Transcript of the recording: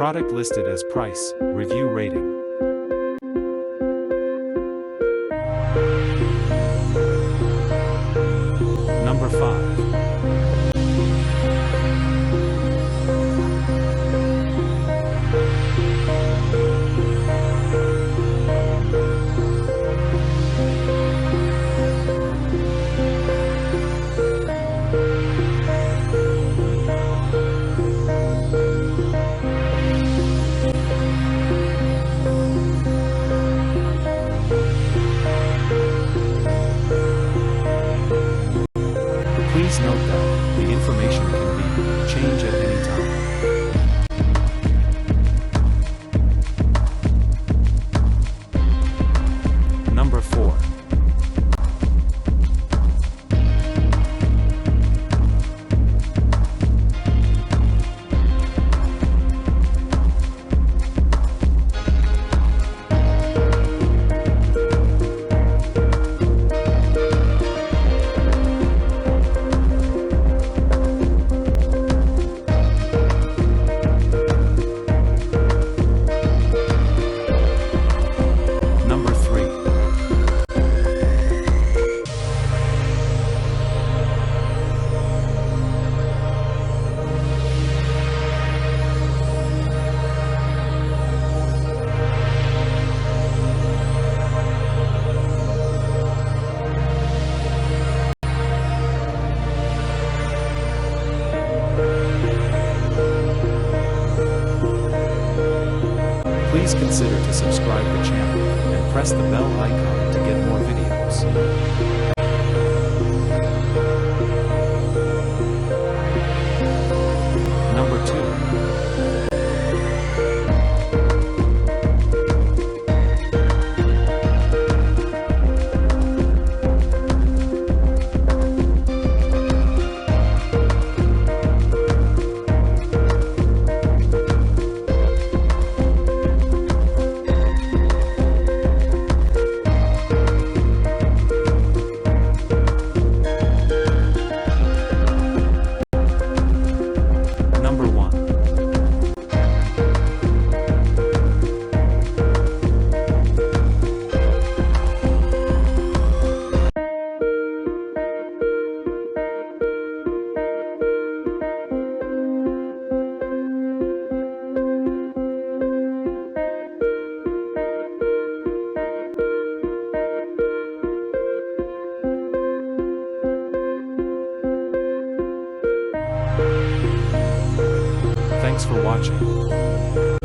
Product listed as price, review rating. Number 5. Please note that the information can be changed at any time. Number 4. Number 3. Please consider to subscribe the channel and press the bell icon to get more videos. Number 2. Number 1. Thanks for watching.